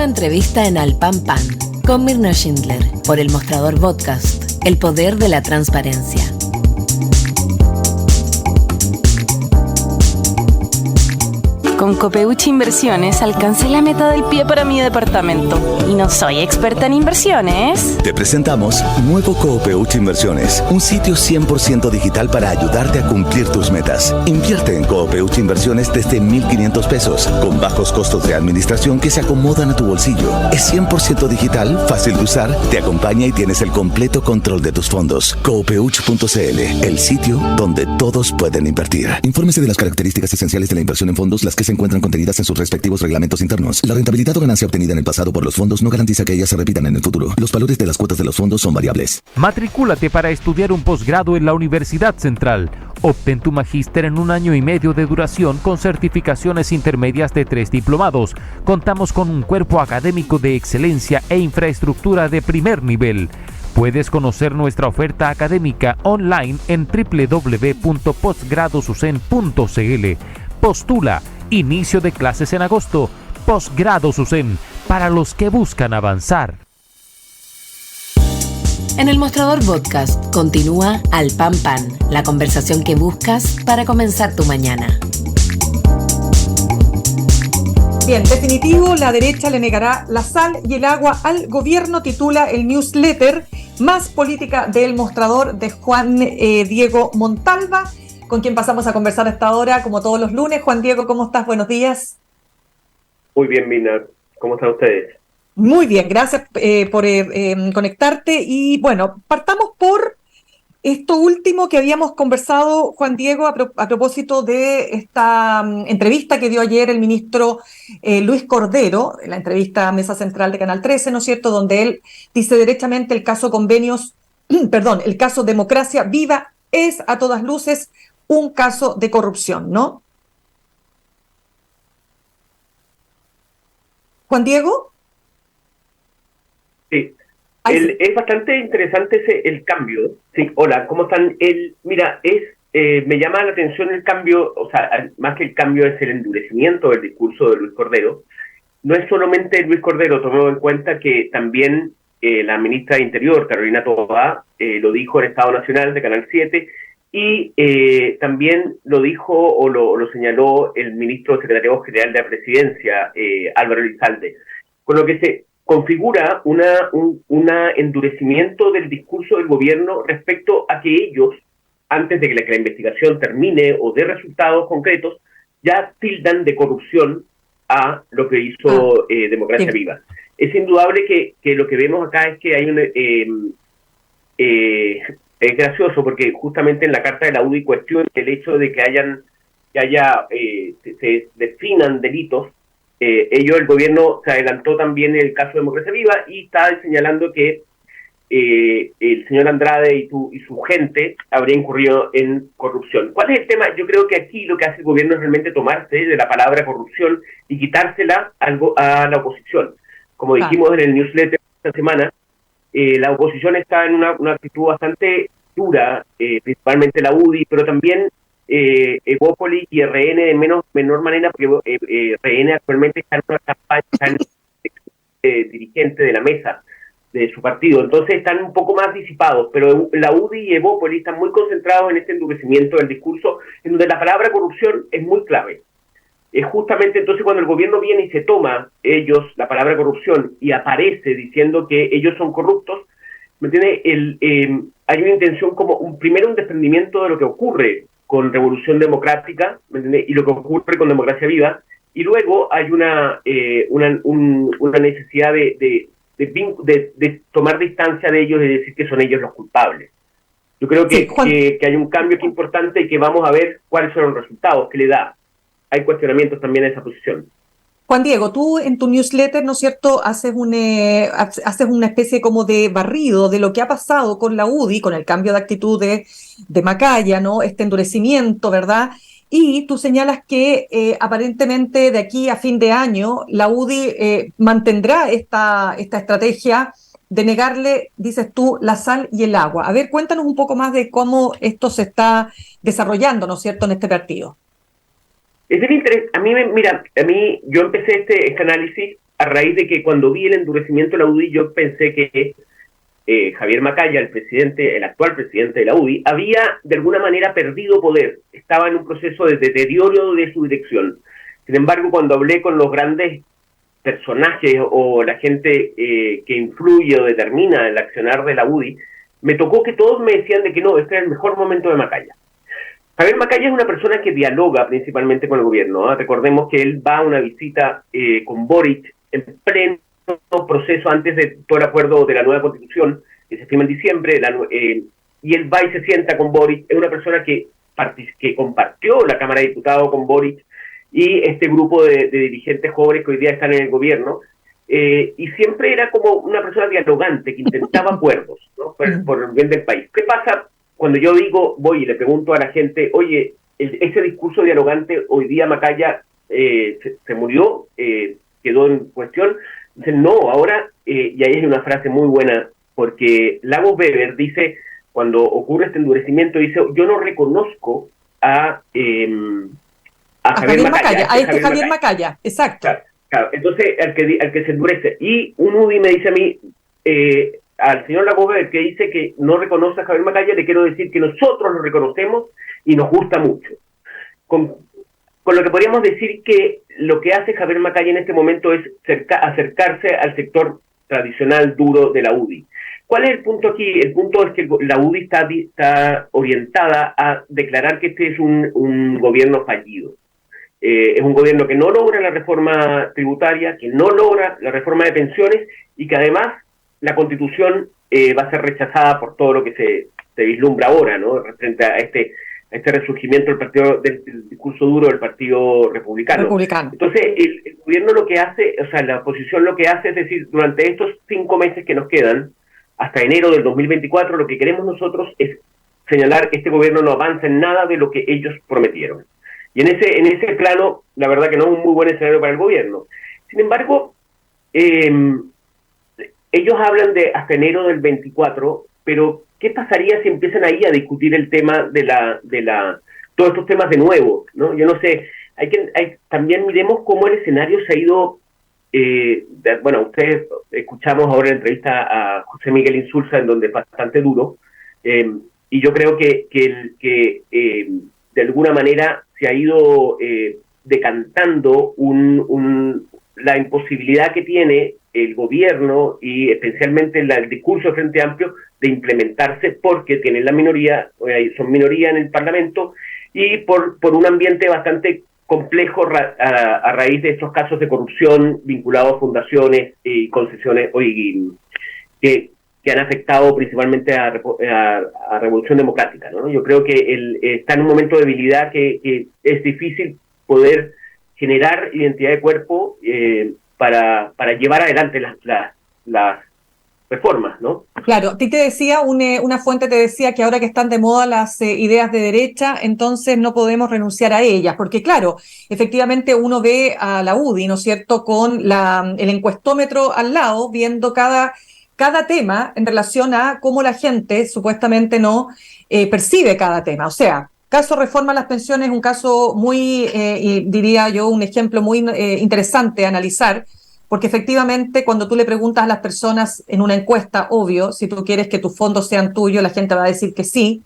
entrevista en Al Pan Pan con Mirna Schindler por El Mostrador Podcast, el poder de la transparencia. Con Copeuchi Inversiones alcancé la meta del pie para mi departamento. Y no soy experta en inversiones. Te presentamos Nuevo Copeuchi Inversiones, un sitio 100% digital para ayudarte a cumplir tus metas. Invierte en Copeuchi Inversiones desde 1,500 pesos, con bajos costos de administración que se acomodan a tu bolsillo. Es 100% digital, fácil de usar, te acompaña y tienes el completo control de tus fondos. Copeuchi.cl, el sitio donde todos pueden invertir. Infórmese de las características esenciales de la inversión en fondos, las que se encuentran contenidas en sus respectivos reglamentos internos. La rentabilidad o ganancia obtenida en el pasado por los fondos no garantiza que ellas se repitan en el futuro. Los valores de las cuotas de los fondos son variables. Matricúlate para estudiar un posgrado en la Universidad Central. Obtén tu magíster en 1 año y medio de duración con certificaciones intermedias de 3 diplomados. Contamos con un cuerpo académico de excelencia e infraestructura de primer nivel. Puedes conocer nuestra oferta académica online en www.postgradosusen.cl. Postula. Inicio de clases en agosto. Posgrado SUSEN, para los que buscan avanzar. En El Mostrador Podcast continúa Al Pan Pan, la conversación que buscas para comenzar tu mañana. Bien, definitivo, la derecha le negará la sal y el agua al gobierno, titula el newsletter Más Política del Mostrador de Juan Diego Montalva, con quien pasamos a conversar a esta hora, como todos los lunes. Juan Diego, ¿cómo estás? Buenos días. Muy bien, Mina. ¿Cómo están ustedes? Muy bien, gracias por conectarte. Y bueno, partamos por esto último que habíamos conversado, Juan Diego, a propósito de esta entrevista que dio ayer el ministro Luis Cordero, la entrevista a Mesa Central de Canal 13, ¿no es cierto?, donde él dice derechamente el caso convenios, el caso Democracia Viva es a todas luces un caso de corrupción, ¿no? Juan Diego. Sí, es bastante interesante el cambio. Sí, hola, ¿cómo están? Mira, me llama la atención el cambio, o sea, más que el cambio es el endurecimiento del discurso de Luis Cordero. No es solamente Luis Cordero, tomando en cuenta que también la ministra de Interior, Carolina Toá, lo dijo en Estado Nacional de Canal 7, y también lo dijo o lo señaló el ministro secretario general de la Presidencia, Álvaro Elizalde, con lo que se configura un endurecimiento del discurso del gobierno respecto a que ellos, antes de que la investigación termine o dé resultados concretos, ya tildan de corrupción a lo que hizo Democracia Viva. Es indudable que lo que vemos acá es que hay es gracioso porque justamente en la carta de la UDI cuestiona el hecho de que se definan delitos. El gobierno se adelantó también en el caso de Democracia Viva y está señalando que el señor Andrade y su gente habría incurrido en corrupción. ¿Cuál es el tema? Yo creo que aquí lo que hace el gobierno es realmente tomarse de la palabra corrupción y quitársela a la oposición. Como dijimos en el newsletter esta semana, la oposición está en una actitud bastante dura, principalmente la UDI, pero también Evópolis y RN de menor manera, porque RN actualmente está en una campaña dirigente de la mesa de su partido, entonces están un poco más disipados, pero la UDI y Evópolis están muy concentrados en este endurecimiento del discurso, en donde la palabra corrupción es muy clave. Es justamente entonces cuando el gobierno viene y se toma ellos la palabra corrupción y aparece diciendo que ellos son corruptos, ¿me entiende? Hay una intención como primero un desprendimiento de lo que ocurre con Revolución Democrática, ¿me entiende? Y lo que ocurre con Democracia Viva, y luego hay una necesidad de tomar distancia de ellos y decir que son ellos los culpables. Yo creo que hay un cambio que es importante y que vamos a ver cuáles son los resultados que le da. Hay cuestionamientos también en esa posición. Juan Diego, tú en tu newsletter, ¿no es cierto?, haces una especie como de barrido de lo que ha pasado con la UDI, con el cambio de actitud de Macaya, ¿no?, este endurecimiento, ¿verdad? Y tú señalas que aparentemente de aquí a fin de año la UDI mantendrá esta estrategia de negarle, dices tú, la sal y el agua. A ver, cuéntanos un poco más de cómo esto se está desarrollando, ¿no es cierto?, en este partido. Es del interés. Yo empecé este análisis a raíz de que cuando vi el endurecimiento de la UDI, yo pensé que Javier Macaya, el actual presidente de la UDI, había de alguna manera perdido poder, estaba en un proceso de deterioro de su dirección. Sin embargo, cuando hablé con los grandes personajes o la gente que influye o determina el accionar de la UDI, me tocó que todos me decían de que no, este es el mejor momento de Macaya. Javier Macaya es una persona que dialoga principalmente con el gobierno, ¿eh? Recordemos que él va a una visita con Boric en pleno proceso antes de todo el acuerdo de la nueva constitución, que se firma en diciembre, y él va y se sienta con Boric. Es una persona que compartió la Cámara de Diputados con Boric y este grupo de dirigentes jóvenes que hoy día están en el gobierno, y siempre era como una persona dialogante que intentaba acuerdos, ¿no? por el bien del país. ¿Qué pasa cuando yo voy y le pregunto a la gente, oye, ese discurso dialogante hoy día Macaya se murió, quedó en cuestión? Dicen, no, ahora, y ahí hay una frase muy buena, porque Lagos Weber dice, cuando ocurre este endurecimiento, dice, yo no reconozco a Javier Macaya, a este Javier Macaya, exacto. Claro. Entonces, al que se endurece. Y un UDI me dice a mí, al señor Lagos Weber, que dice que no reconoce a Javier Macaya, le quiero decir que nosotros lo reconocemos y nos gusta mucho. Con lo que podríamos decir que lo que hace Javier Macaya en este momento es acercarse al sector tradicional duro de la UDI. ¿Cuál es el punto aquí? El punto es que la UDI está orientada a declarar que este es un gobierno fallido. Es un gobierno que no logra la reforma tributaria, que no logra la reforma de pensiones y que además la Constitución va a ser rechazada por todo lo que se vislumbra ahora, ¿no? Frente a este resurgimiento del discurso duro del Partido Republicano. Entonces, el gobierno lo que hace, o sea, la oposición lo que hace es decir, durante estos 5 meses que nos quedan, hasta enero del 2024, lo que queremos nosotros es señalar que este gobierno no avanza en nada de lo que ellos prometieron. Y en ese plano, la verdad que no es un muy buen escenario para el gobierno. Sin embargo, ellos hablan de hasta enero del 24, pero ¿qué pasaría si empiezan ahí a discutir el tema de todos estos temas de nuevo, ¿no? Yo no sé, también miremos cómo el escenario se ha ido, bueno, ustedes escuchamos ahora la entrevista a José Miguel Insulza, en donde es bastante duro, y yo creo que de alguna manera se ha ido decantando la imposibilidad que tiene el gobierno y especialmente el discurso de Frente Amplio de implementarse porque tienen la minoría, son minoría en el Parlamento y por un ambiente bastante complejo a raíz de estos casos de corrupción vinculados a fundaciones y concesiones que han afectado principalmente a Revolución Democrática, ¿no? Yo creo que está en un momento de debilidad que es difícil poder generar identidad de cuerpo para llevar adelante las reformas, ¿no? Claro, a ti te decía, una fuente te decía que ahora que están de moda las ideas de derecha, entonces no podemos renunciar a ellas, porque claro, efectivamente uno ve a la UDI, ¿no es cierto?, con el encuestómetro al lado, viendo cada tema en relación a cómo la gente supuestamente no percibe cada tema. O sea, caso reforma a las pensiones, un caso muy, diría yo, un ejemplo muy interesante a analizar, porque efectivamente cuando tú le preguntas a las personas en una encuesta, obvio, si tú quieres que tus fondos sean tuyos, la gente va a decir que sí,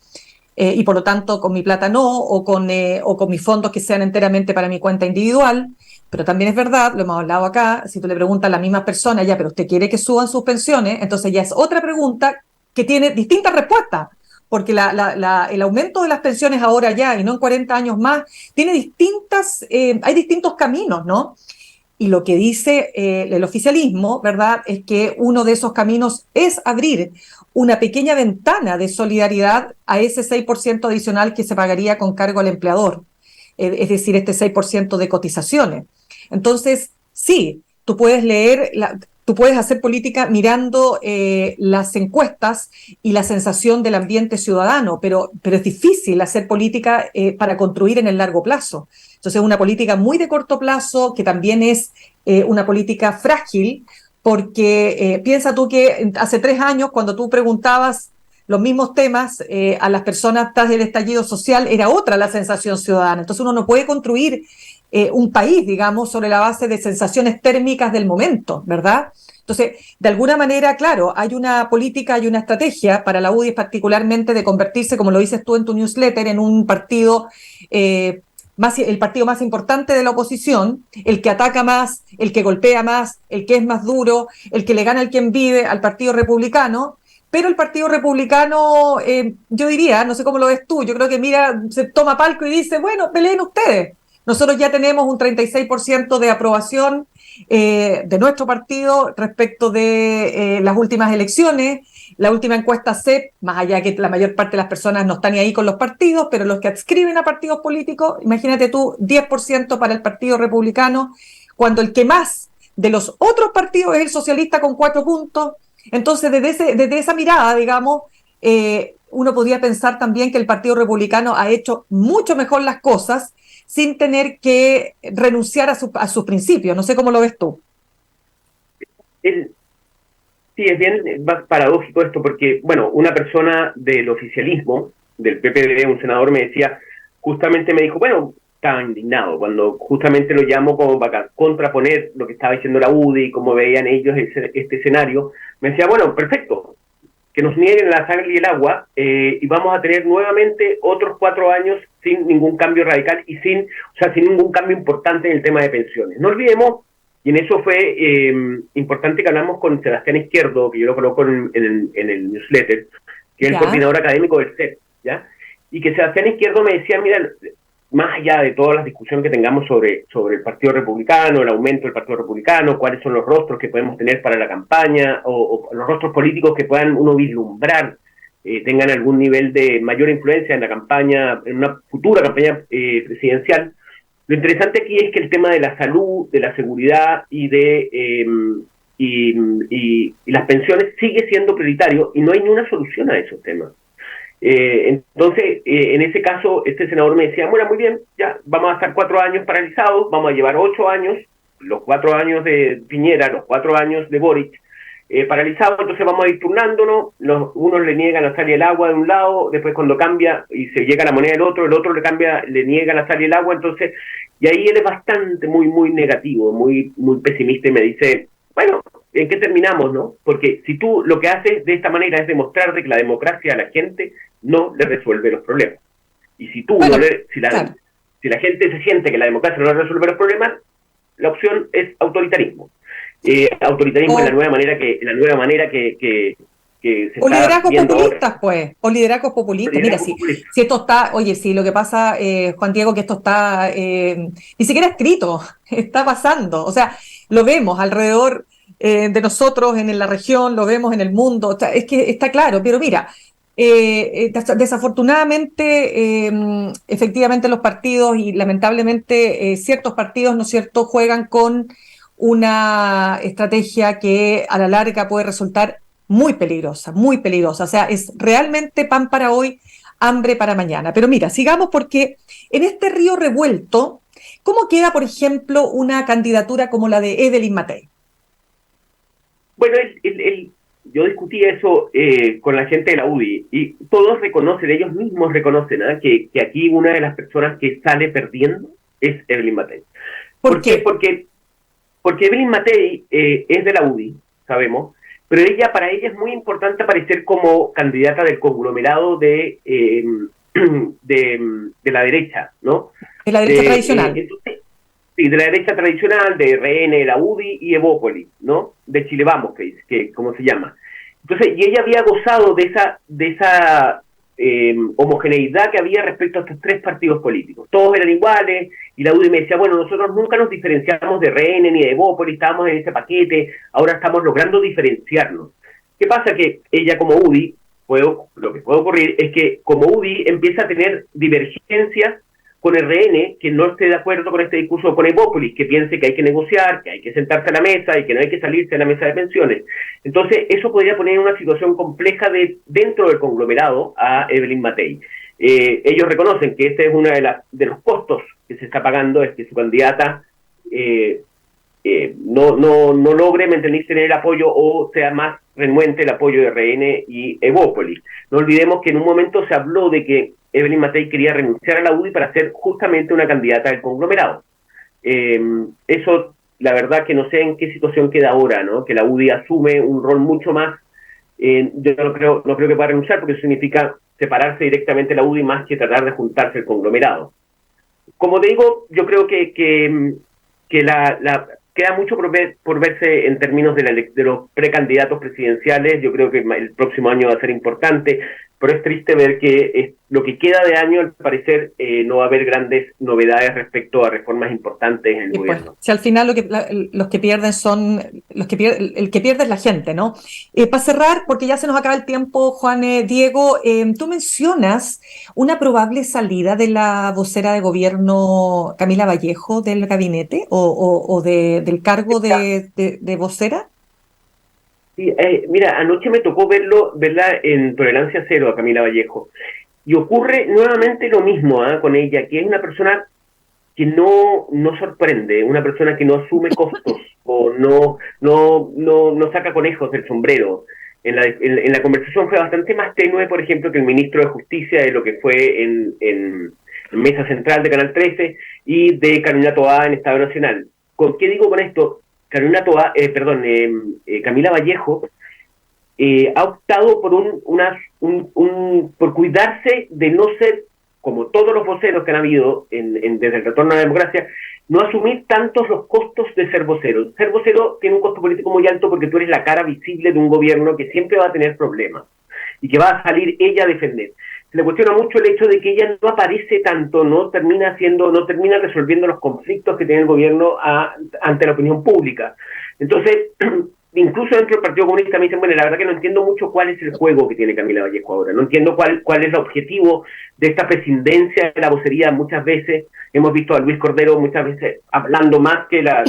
y por lo tanto con mi plata no, o con mis fondos que sean enteramente para mi cuenta individual. Pero también es verdad, lo hemos hablado acá, si tú le preguntas a las mismas personas, ya, pero usted quiere que suban sus pensiones, entonces ya es otra pregunta que tiene distintas respuestas, porque el aumento de las pensiones ahora ya, y no en 40 años más, tiene hay distintos caminos, ¿no? Y lo que dice el oficialismo, ¿verdad?, es que uno de esos caminos es abrir una pequeña ventana de solidaridad a ese 6% adicional que se pagaría con cargo al empleador, es decir, este 6% de cotizaciones. Entonces, sí, tú puedes tú puedes hacer política mirando las encuestas y la sensación del ambiente ciudadano, pero es difícil hacer política para construir en el largo plazo. Entonces, es una política muy de corto plazo, que también es una política frágil, porque piensa tú que hace 3 años, cuando tú preguntabas los mismos temas a las personas tras el estallido social, era otra la sensación ciudadana. Entonces, uno no puede construir un país, digamos, sobre la base de sensaciones térmicas del momento, ¿verdad? Entonces, de alguna manera, claro, hay una política, hay una estrategia para la UDI particularmente de convertirse, como lo dices tú en tu newsletter, en un partido, el partido más importante de la oposición, el que ataca más, el que golpea más, el que es más duro, el que le gana el quien vive al Partido Republicano. Pero el Partido Republicano, yo diría, no sé cómo lo ves tú, yo creo que mira, se toma palco y dice, bueno, peleen ustedes. Nosotros ya tenemos un 36% de aprobación de nuestro partido respecto de las últimas elecciones. La última encuesta CEP, más allá que la mayor parte de las personas no están ni ahí con los partidos, pero los que adscriben a partidos políticos, imagínate tú, 10% para el Partido Republicano, cuando el que más de los otros partidos es el socialista con 4 puntos. Entonces, desde esa mirada, digamos, uno podría pensar también que el Partido Republicano ha hecho mucho mejor las cosas sin tener que renunciar a sus principios. No sé cómo lo ves tú. Sí, es bien paradójico esto, porque, bueno, una persona del oficialismo, del PPD, un senador, me decía, justamente me dijo, bueno, estaba indignado cuando justamente lo llamo como para contraponer lo que estaba diciendo la UDI y cómo veían ellos este escenario. Me decía, bueno, perfecto, que nos nieguen la sangre y el agua y vamos a tener nuevamente otros 4 años sin ningún cambio radical y sin ningún cambio importante en el tema de pensiones. No olvidemos, y en eso fue importante que hablamos con Sebastián Izquierdo, que yo lo coloco en el newsletter, que es el coordinador académico del CEP, ¿ya? Y que Sebastián Izquierdo me decía, mira, más allá de todas las discusiones que tengamos sobre el Partido Republicano, el aumento del Partido Republicano, cuáles son los rostros que podemos tener para la campaña, o los rostros políticos que puedan uno vislumbrar, tengan algún nivel de mayor influencia en la campaña, en una futura campaña presidencial. Lo interesante aquí es que el tema de la salud, de la seguridad y las pensiones sigue siendo prioritario y no hay ni una solución a esos temas. Entonces, en ese caso, este senador me decía, bueno, muy bien, ya vamos a estar 4 años paralizados, vamos a llevar 8 años, los 4 años de Piñera, los 4 años de Boric, paralizados, entonces vamos a ir turnándonos, unos le niegan la sal y el agua de un lado, después cuando cambia y se llega la moneda del otro, el otro le niega la sal y el agua, entonces, y ahí él es bastante, muy negativo, muy pesimista y me dice, bueno, ¿en qué terminamos, no? Porque si tú lo que haces de esta manera es demostrar de que la democracia a la gente no le resuelve los problemas. Y si tú si la gente se siente que la democracia no le resuelve los problemas, la opción es autoritarismo. Autoritarismo es la nueva manera que se o está liderazgos viendo populistas, ahora. pues, o liderazgos populistas. Mira, si esto está, oye, sí, lo que pasa, Juan Diego, que esto está ni siquiera escrito, está pasando. O sea, lo vemos alrededor de nosotros en la región, lo vemos en el mundo, es que está claro, pero mira, desafortunadamente, efectivamente los partidos y lamentablemente ciertos partidos, ¿no es cierto?, juegan con una estrategia que a la larga puede resultar muy peligrosa, o sea, es realmente pan para hoy, hambre para mañana. Pero mira, sigamos porque en este río revuelto, ¿cómo queda, por ejemplo, una candidatura como la de Evelyn Matei? Bueno, yo discutí eso con la gente de la UDI y todos reconocen, ellos mismos reconocen que aquí una de las personas que sale perdiendo es Evelyn Matei. ¿Por qué? Porque Evelyn Matei es de la UDI, sabemos, pero para ella es muy importante aparecer como candidata del conglomerado de la derecha, ¿no? De la derecha tradicional. Entonces, sí, de la derecha tradicional, de RN, la UDI y Evópolis, ¿no? De Chile Vamos, que como se llama. Entonces, y ella había gozado de esa homogeneidad que había respecto a estos 3 partidos políticos. Todos eran iguales, y la UDI me decía, bueno, nosotros nunca nos diferenciamos de RN ni de Evópolis, estábamos en ese paquete, ahora estamos logrando diferenciarnos. ¿Qué pasa? Que ella como UDI, lo que puede ocurrir es que como UDI empieza a tener divergencias con RN, que no esté de acuerdo con este discurso, con Evópolis, que piense que hay que negociar, que hay que sentarse a la mesa y que no hay que salirse de la mesa de pensiones. Entonces, eso podría poner en una situación compleja dentro del conglomerado a Evelyn Matei. Ellos reconocen que este es uno de los costos que se está pagando, es que su candidata no logre mantenerse en el apoyo o sea más renuente el apoyo de RN y Evópolis. No olvidemos que en un momento se habló de que Evelyn Matei quería renunciar a la UDI para ser justamente una candidata del conglomerado. Eso, la verdad que no sé en qué situación queda ahora, ¿no? Que la UDI asume un rol mucho más, yo no creo que pueda renunciar, porque eso significa separarse directamente de la UDI más que tratar de juntarse el conglomerado. Como te digo, yo creo que queda mucho por verse en términos de los precandidatos presidenciales. Yo creo que el próximo año va a ser importante, pero es triste ver que lo que queda de año, al parecer, no va a haber grandes novedades respecto a reformas importantes en el gobierno. Pues, si al final los que pierden son, el que pierde es la gente, ¿no? Para cerrar, porque ya se nos acaba el tiempo, Juan Diego, tú mencionas una probable salida de la vocera de gobierno Camila Vallejo del gabinete o del cargo de vocera. Sí, mira, anoche me tocó verla en Tolerancia Cero a Camila Vallejo, y ocurre nuevamente lo mismo con ella, que es una persona que no sorprende, una persona que no asume costos o no saca conejos del sombrero. En la conversación fue bastante más tenue, por ejemplo, que el ministro de Justicia, de lo que fue en Mesa Central de Canal 13 y de Carolina Toá en Estado Nacional. ¿Qué digo con esto? Camila Vallejo ha optado por cuidarse de no ser, como todos los voceros que han habido desde el retorno a la democracia, no asumir tantos los costos de ser vocero. Ser vocero tiene un costo político muy alto porque tú eres la cara visible de un gobierno que siempre va a tener problemas y que va a salir ella a defender. Se le cuestiona mucho el hecho de que ella no aparece tanto, no termina resolviendo los conflictos que tiene el gobierno ante la opinión pública. Entonces, incluso dentro del Partido Comunista me dicen, bueno, la verdad que no entiendo mucho cuál es el juego que tiene Camila Vallejo ahora, no entiendo cuál es el objetivo de esta prescindencia de la vocería. Muchas veces hemos visto a Luis Cordero muchas veces hablando más que la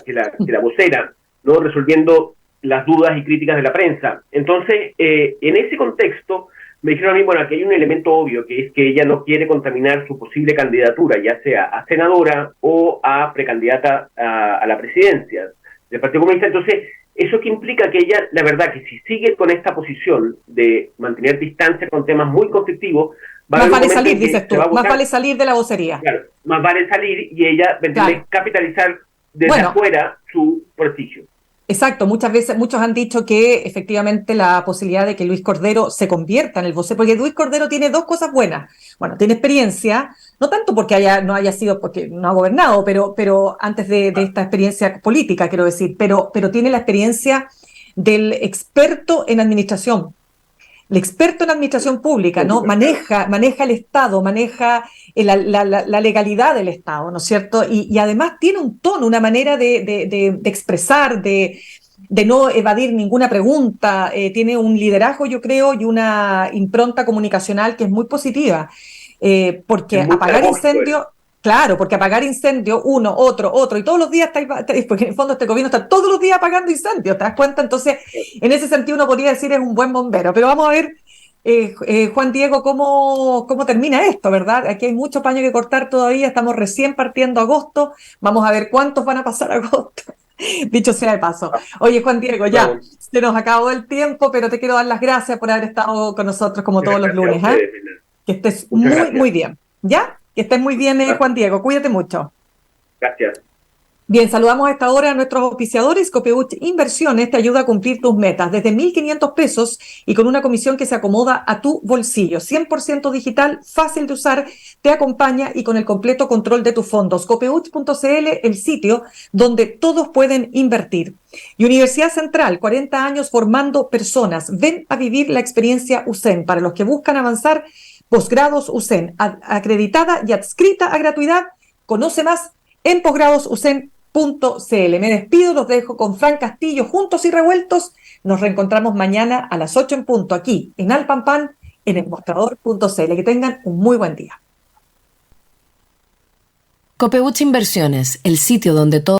vocera, ¿no? Resolviendo las dudas y críticas de la prensa. Entonces, en ese contexto, me dijeron a mí, bueno, aquí hay un elemento obvio, que es que ella no quiere contaminar su posible candidatura, ya sea a senadora o a precandidata a la presidencia del Partido Comunista. Entonces, eso que implica que ella, la verdad, que si sigue con esta posición de mantener distancia con temas muy conflictivos, más vale salir, dices tú, más vale salir de la vocería. Claro, más vale salir y ella capitalizar desde afuera su prestigio. Exacto, muchos han dicho que efectivamente la posibilidad de que Luis Cordero se convierta en el vocero, porque Luis Cordero tiene dos cosas buenas. Bueno, tiene experiencia, no tanto porque porque no ha gobernado, pero antes de esta experiencia política, quiero decir, pero tiene la experiencia del experto en administración. El experto en administración pública, ¿no? Maneja el Estado, maneja la legalidad del Estado, ¿no es cierto? Y además tiene un tono, una manera de expresar, de no evadir ninguna pregunta, tiene un liderazgo, yo creo, y una impronta comunicacional que es muy positiva, porque apagar incendios... Claro, porque apagar incendios, uno, otro, y todos los días porque en el fondo este gobierno está todos los días apagando incendios, ¿te das cuenta? Entonces, en ese sentido uno podría decir es un buen bombero, pero vamos a ver, Juan Diego, cómo termina esto, ¿verdad? Aquí hay mucho paño que cortar todavía, estamos recién partiendo agosto, vamos a ver cuántos van a pasar agosto, dicho sea de paso. Oye, Juan Diego, ya, se nos acabó el tiempo, pero te quiero dar las gracias por haber estado con nosotros como todos los lunes, ¿eh? Que estés muy bien, ¿ya? Que estés muy bien, Juan Diego. Cuídate mucho. Gracias. Bien, saludamos a esta hora a nuestros auspiciadores. Copeuch Inversiones te ayuda a cumplir tus metas desde 1.500 pesos y con una comisión que se acomoda a tu bolsillo. 100% digital, fácil de usar, te acompaña y con el completo control de tus fondos. Copeuch.cl, el sitio donde todos pueden invertir. Y Universidad Central, 40 años formando personas. Ven a vivir la experiencia USEN para los que buscan avanzar. Posgrados USEN, acreditada y adscrita a gratuidad. Conoce más en posgradosusen.cl. Me despido, los dejo con Fran Castillo, Juntos y Revueltos. Nos reencontramos mañana a las 8 en punto, aquí en Alpampan, en elmostrador.cl. Que tengan un muy buen día. Copeuch Inversiones, el sitio donde todo